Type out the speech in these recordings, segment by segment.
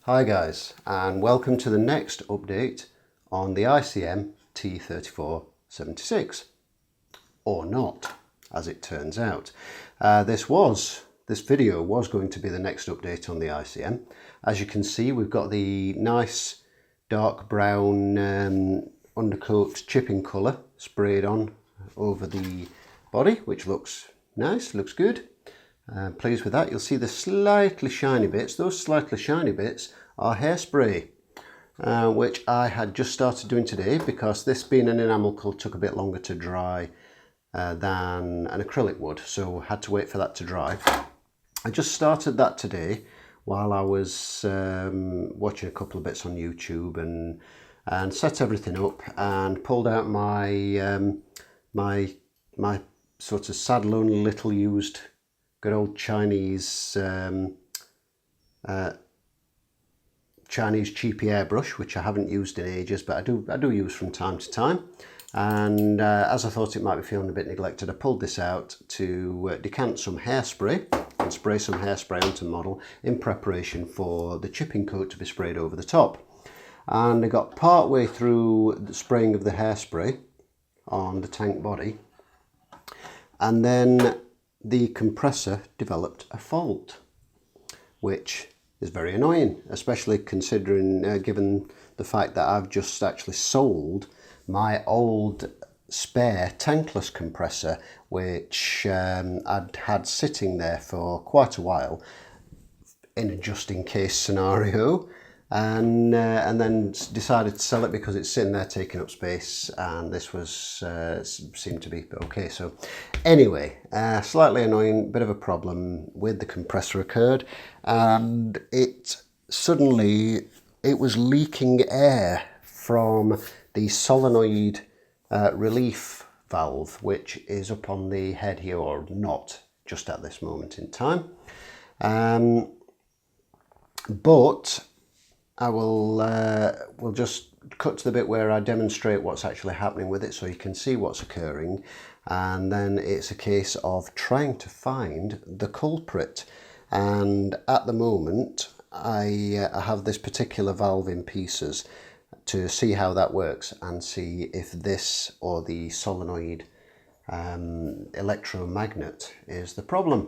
Hi guys, and welcome to the next update on the ICM T3476, or not, as it turns out. This video was going to be the next update on the ICM. As you can see, we've got the nice dark brown undercoat chipping colour sprayed on over the body, which looks nice, looks good. Pleased with that. You'll see the slightly shiny bits. Those slightly shiny bits are hairspray, which I had just started doing today because this being an enamel colour took a bit longer to dry than an acrylic would, so had to wait for that to dry. I just started that today while I was watching a couple of bits on YouTube and set everything up and pulled out my my sort of sad, lonely, little used good old Chinese cheapy airbrush, which I haven't used in ages, but I do use from time to time. And as I thought it might be feeling a bit neglected, I pulled this out to decant some hairspray and spray some hairspray onto the model in preparation for the chipping coat to be sprayed over the top. And I got part way through the spraying of the hairspray on the tank body, and then the compressor developed a fault, which is very annoying, especially considering given the fact that I've just actually sold my old spare tankless compressor, which I'd had sitting there for quite a while in a just in case scenario, and then decided to sell it because it's sitting there taking up space, and this was seemed to be okay. So anyway, slightly annoying, bit of a problem with the compressor occurred, and it was leaking air from the solenoid relief valve, which is up on the head here, or not just at this moment in time, but I will just cut to the bit where I demonstrate what's actually happening with it so you can see what's occurring, and then it's a case of trying to find the culprit. And at the moment I have this particular valve in pieces to see how that works and see if this or the solenoid electromagnet is the problem.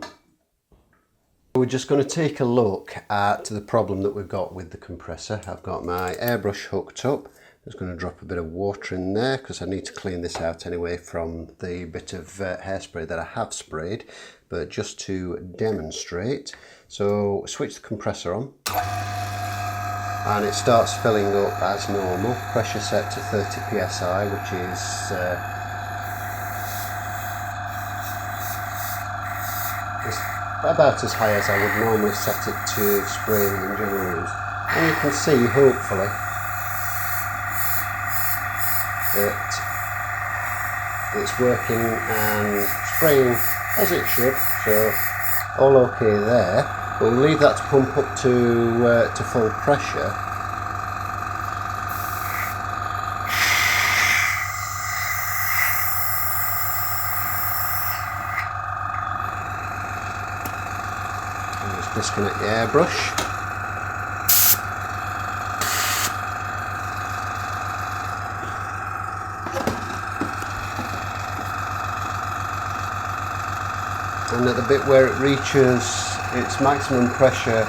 We're just going to take a look at the problem that we've got with the compressor. I've got my airbrush hooked up. I'm just going to drop a bit of water in there because I need to clean this out anyway from the bit of hairspray that I have sprayed, but just to demonstrate. So switch the compressor on and it starts filling up as normal. Pressure set to 30 psi, which is about as high as I would normally set it to spraying in general use. And you can see, hopefully, that it's working and spraying as it should, so all okay there. We'll leave that to pump up to full pressure. Disconnect the airbrush. And at the bit where it reaches its maximum pressure,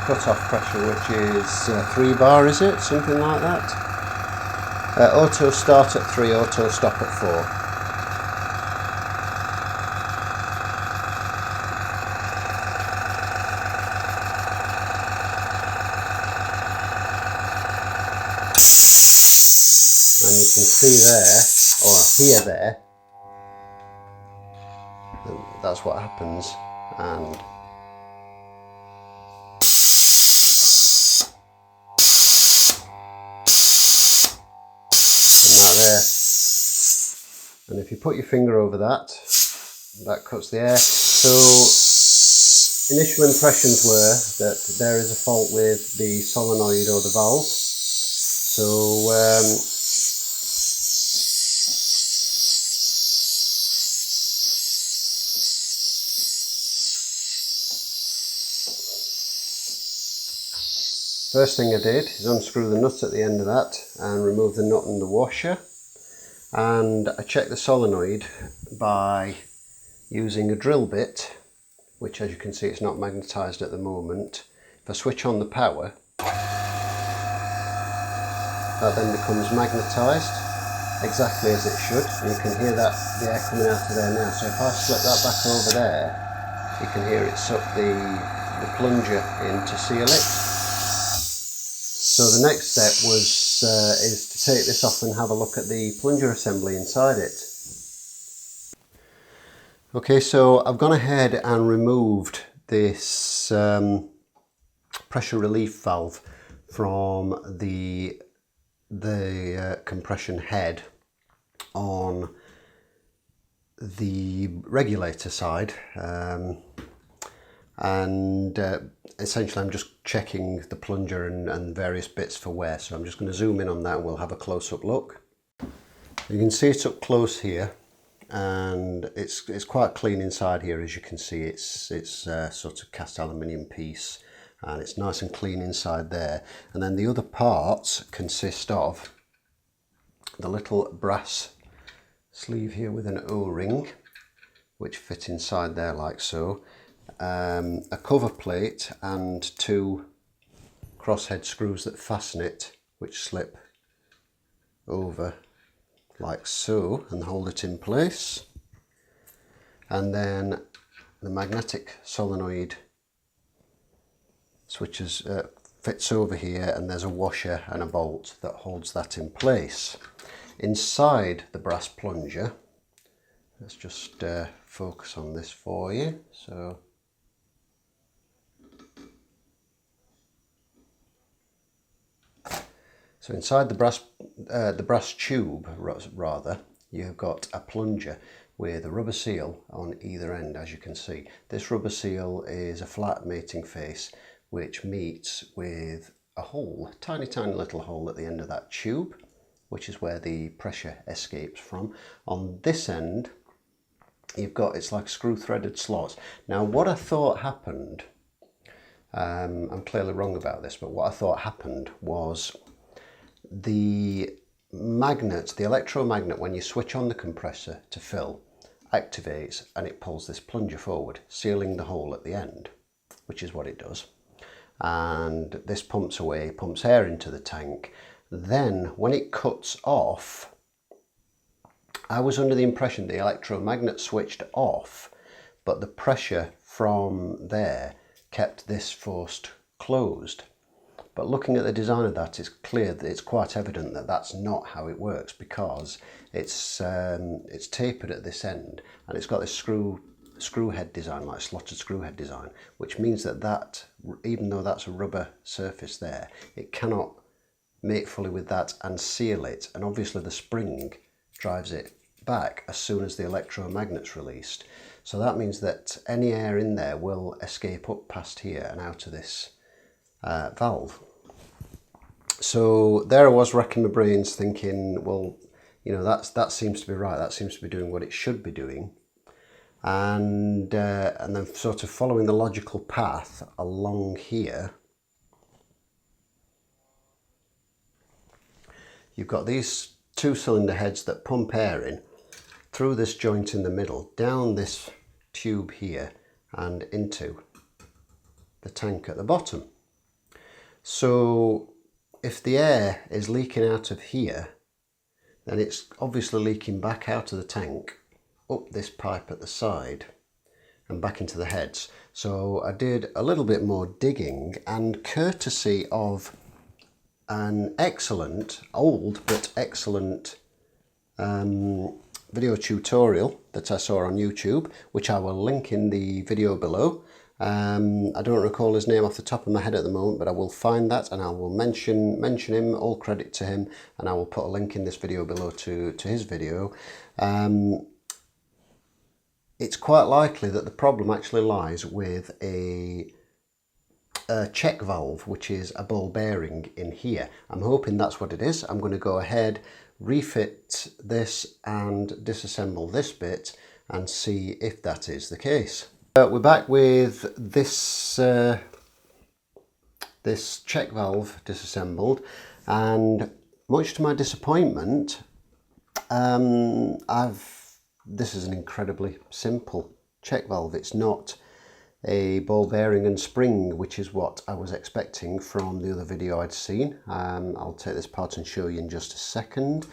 cut-off pressure, which is 3 bar, is it? Something like that. Auto start at 3, auto stop at 4. And you can see there, or hear there, that's what happens. And that there. And if you put your finger over that, that cuts the air. So initial impressions were that there is a fault with the solenoid or the valve. So First thing I did is unscrew the nut at the end of that and remove the nut and the washer, and I checked the solenoid by using a drill bit, which as you can see it's not magnetised at the moment. If I switch on the power, that then becomes magnetised exactly as it should, and you can hear that the air coming out of there now. So if I slip that back over there, you can hear it suck the plunger in to seal it. So the next step was is to take this off and have a look at the plunger assembly inside it. Okay, so I've gone ahead and removed this pressure relief valve from the compression head on the regulator side, and essentially I'm just checking the plunger and various bits for wear. So I'm just going to zoom in on that and we'll have a close-up look. You can see it up close here, and it's quite clean inside here. As you can see, it's sort of cast aluminium piece, and it's nice and clean inside there. And then the other parts consist of the little brass sleeve here with an O-ring which fit inside there like so, a cover plate and two crosshead screws that fasten it, which slip over like so and hold it in place, and then the magnetic solenoid switches fits over here, and there's a washer and a bolt that holds that in place. Inside the brass plunger, let's just focus on this for you. So inside the brass tube, rather, you've got a plunger with a rubber seal on either end. As you can see, this rubber seal is a flat mating face which meets with a hole, a tiny little hole at the end of that tube, which is where the pressure escapes from. On this end you've got, it's like screw threaded slots. Now what I thought happened, I'm clearly wrong about this, but what I thought happened was the magnet, the electromagnet, when you switch on the compressor to fill, activates and it pulls this plunger forward, sealing the hole at the end, which is what it does. And this pumps away, pumps air into the tank. Then when it cuts off, I was under the impression the electromagnet switched off, but the pressure from there kept this forced closed. But looking at the design of that, it's clear that it's quite evident that that's not how it works, because it's tapered at this end and it's got this screw head design, like slotted screw head design, which means that even though that's a rubber surface there, it cannot mate fully with that and seal it, and obviously the spring drives it back as soon as the electromagnet's released. So that means that any air in there will escape up past here and out of this valve. So there I was racking my brains thinking, well, you know, that seems to be right, that seems to be doing what it should be doing. And then sort of following the logical path along here, you've got these two cylinder heads that pump air in through this joint in the middle, down this tube here and into the tank at the bottom. So if the air is leaking out of here, then it's obviously leaking back out of the tank, up this pipe at the side and back into the heads. So I did a little bit more digging, and courtesy of an excellent, old but excellent video tutorial that I saw on YouTube, which I will link in the video below. I don't recall his name off the top of my head at the moment, but I will find that and I will mention him, all credit to him, and I will put a link in this video below to his video. It's quite likely that the problem actually lies with a check valve, which is a ball bearing in here. I'm hoping that's what it is. I'm going to go ahead, refit this and disassemble this bit and see if that is the case. We're back with this this check valve disassembled, and much to my disappointment, this is an incredibly simple check valve. It's not a ball bearing and spring, which is what I was expecting from the other video I'd seen. I'll take this apart and show you in just a second,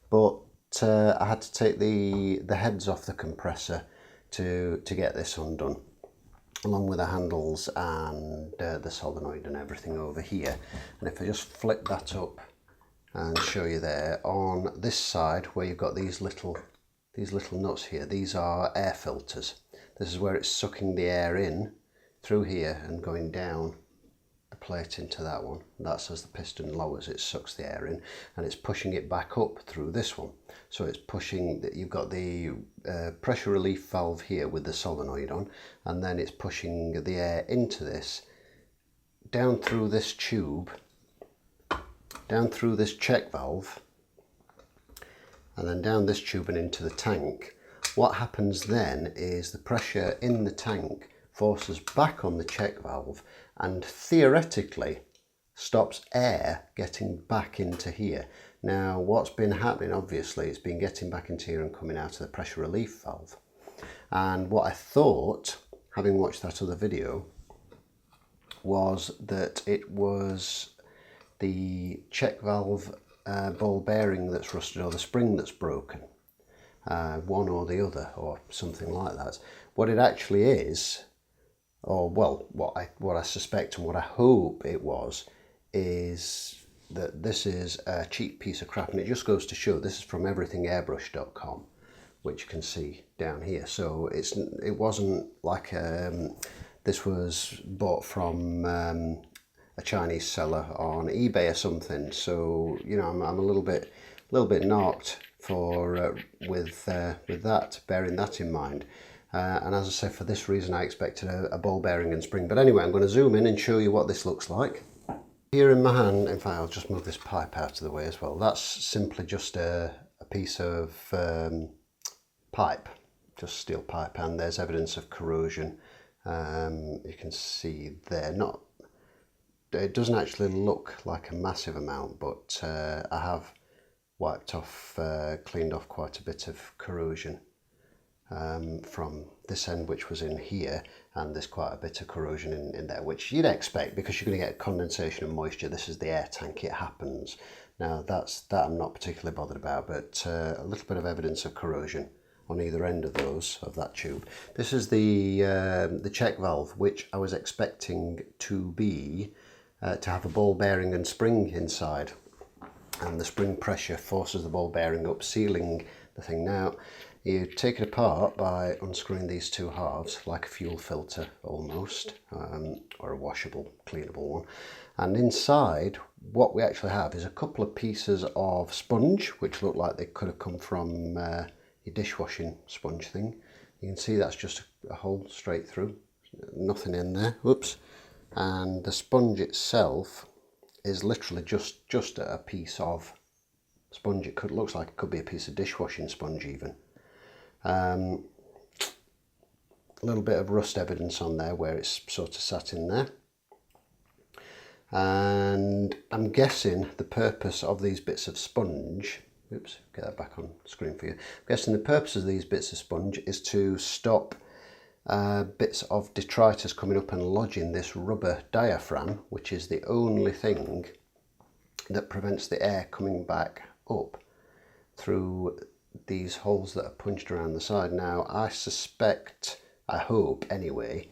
but I had to take the heads off the compressor to get this undone, along with the handles and the solenoid and everything over here. And if I just flip that up and show you there, on this side where you've got these little nuts here, these are air filters. This is where it's sucking the air in through here and going down the plate into that one. That's as the piston lowers, it sucks the air in, and it's pushing it back up through this one. So it's pushing, you've got the pressure relief valve here with the solenoid on, and then it's pushing the air into this, down through this tube, down through this check valve, and then down this tube and into the tank. What happens then is the pressure in the tank forces back on the check valve and theoretically stops air getting back into here. Now what's been happening, obviously, it's been getting back into here and coming out of the pressure relief valve. And what I thought, having watched that other video, was that it was the check valve ball bearing that's rusted, or the spring that's broken, one or the other, or something like that. What it actually is, or well, what I suspect and what I hope it was, is that this is a cheap piece of crap, and it just goes to show this is from everythingairbrush.com, which you can see down here. So it wasn't like this was bought from a Chinese seller on eBay or something. So you know, I'm a little bit knocked for with that, bearing that in mind. And as I say, for this reason I expected a ball bearing and spring. But anyway, I'm going to zoom in and show you what this looks like. Here in my hand, in fact I'll just move this pipe out of the way as well. That's simply just a piece of pipe, just steel pipe, and there's evidence of corrosion. You can see there, it doesn't actually look like a massive amount, but I have wiped off, cleaned off quite a bit of corrosion from this end, which was in here, and there's quite a bit of corrosion in there, which you'd expect because you're going to get condensation and moisture. This is the air tank, it happens. Now that I'm not particularly bothered about, but a little bit of evidence of corrosion on either end of that tube. This is the check valve, which I was expecting to be to have a ball bearing and spring inside, and the spring pressure forces the ball bearing up, sealing the thing. Now you take it apart by unscrewing these two halves, like a fuel filter almost, or a washable, cleanable one. And inside, what we actually have is a couple of pieces of sponge, which look like they could have come from your dishwashing sponge thing. You can see that's just a hole straight through, nothing in there. Whoops. And the sponge itself is literally just a piece of sponge. Looks like it could be a piece of dishwashing sponge even. A little bit of rust evidence on there where it's sort of sat in there. And I'm guessing the purpose of these bits of sponge, oops, get that back on screen for you. I'm guessing the purpose of these bits of sponge is to stop bits of detritus coming up and lodging this rubber diaphragm, which is the only thing that prevents the air coming back up through these holes that are punched around the side. Now I suspect, I hope anyway,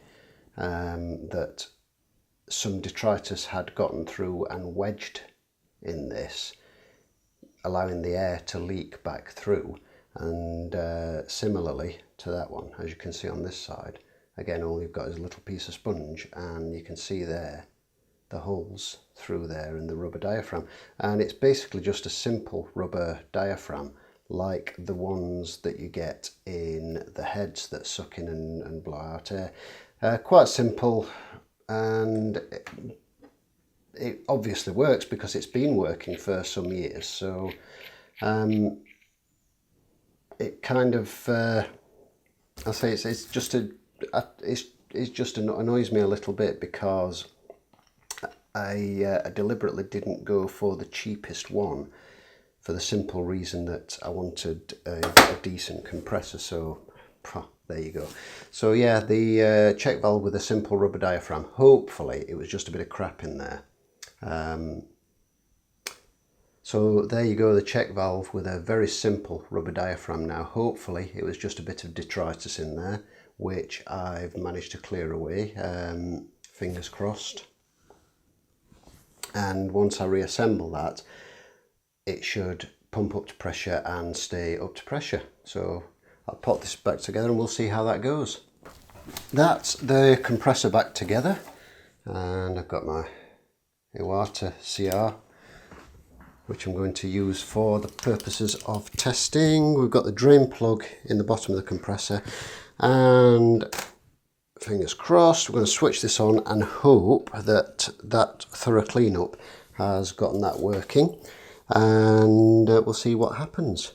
that some detritus had gotten through and wedged in this, allowing the air to leak back through. And similarly to that one, as you can see on this side, again all you've got is a little piece of sponge, and you can see there the holes through there in the rubber diaphragm. And it's basically just a simple rubber diaphragm, like the ones that you get in the heads that suck in and blow out air. Quite simple, and it obviously works because it's been working for some years. So it kind of, I say it's just annoys me a little bit, because I deliberately didn't go for the cheapest one for the simple reason that I wanted a decent compressor, so there you go. So yeah, the check valve with a simple rubber diaphragm. Hopefully it was just a bit of crap in there. So there you go, the check valve with a very simple rubber diaphragm. Now hopefully it was just a bit of detritus in there, which I've managed to clear away, fingers crossed. And once I reassemble that, it should pump up to pressure and stay up to pressure. So I'll put this back together and we'll see how that goes. That's the compressor back together, and I've got my Iwata CR, which I'm going to use for the purposes of testing. We've got the drain plug in the bottom of the compressor, and fingers crossed we're going to switch this on and hope that that thorough cleanup has gotten that working, and we'll see what happens.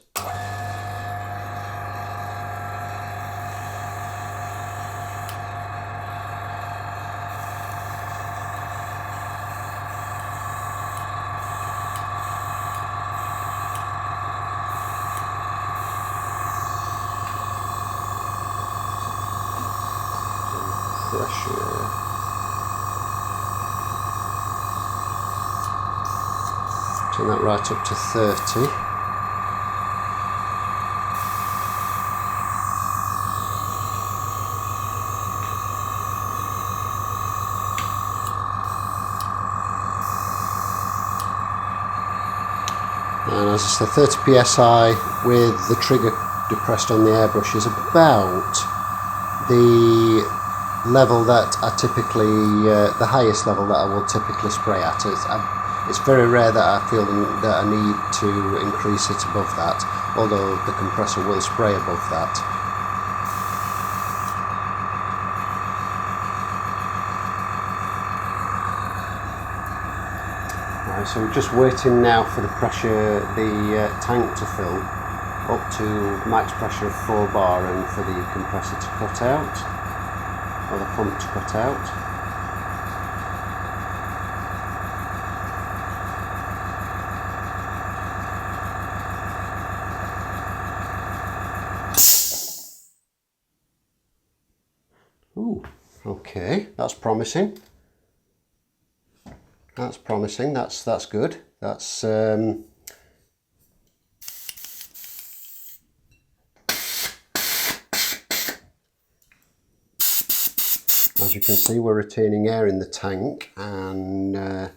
Pressure. Turn that right up to 30. And as I say, 30 psi with the trigger depressed on the airbrush is about the level that I typically, the highest level that I will typically spray at. It's very rare that I feel that I need to increase it above that, although the compressor will spray above that. Right, so we're just waiting now for the pressure, the tank to fill up to max pressure of 4 bar and for the compressor to cut out. Or the pump to cut out. Ooh, okay, that's promising. That's promising. That's good. That's as you can see, we're retaining air in the tank, and that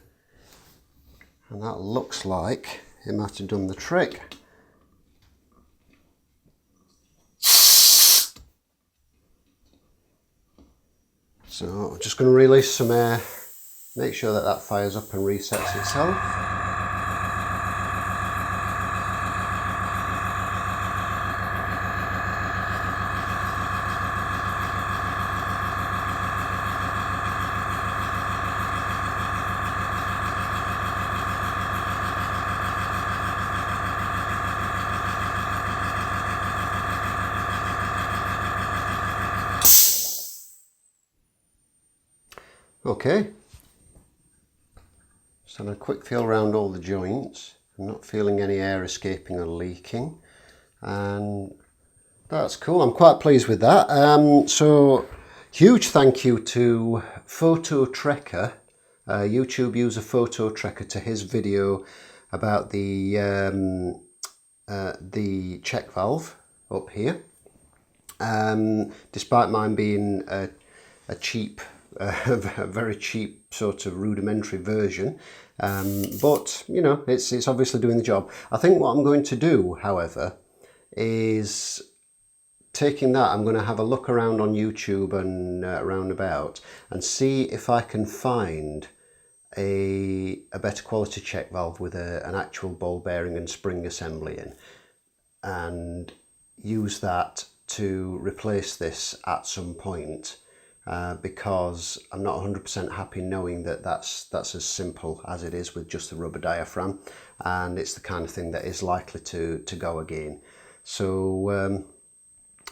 looks like it might have done the trick. So I'm just going to release some air, make sure that that fires up and resets itself. Okay, just having a quick feel around all the joints. I'm not feeling any air escaping or leaking, and that's cool. I'm quite pleased with that. So huge thank you to Photo Trekker, YouTube user Photo Trekker, to his video about the check valve up here. Despite mine being a cheap, a very cheap sort of rudimentary version, but you know, it's obviously doing the job. I think what I'm going to do, however, is taking that, I'm going to have a look around on YouTube and around about and see if I can find a better quality check valve with an actual ball bearing and spring assembly in, and use that to replace this at some point. Because I'm not 100% happy knowing that that's as simple as it is with just the rubber diaphragm, and it's the kind of thing that is likely to go again. So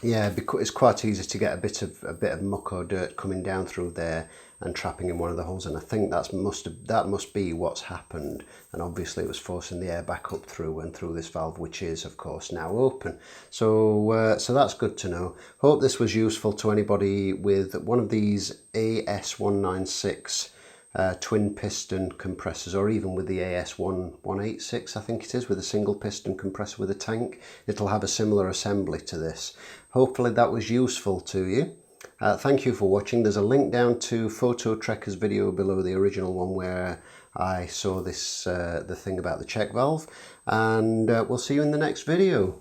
Yeah, because it's quite easy to get a bit of muck or dirt coming down through there and trapping in one of the holes, and I think that must be what's happened. And obviously it was forcing the air back up through and through this valve, which is of course now open. So so that's good to know. Hope this was useful to anybody with one of these AS196 twin piston compressors, or even with the AS186, I think it is, with a single piston compressor with a tank. It'll have a similar assembly to this. Hopefully that was useful to you. Thank you for watching. There's a link down to Photo Trekker's video below the original one where I saw this the thing about the check valve, and we'll see you in the next video.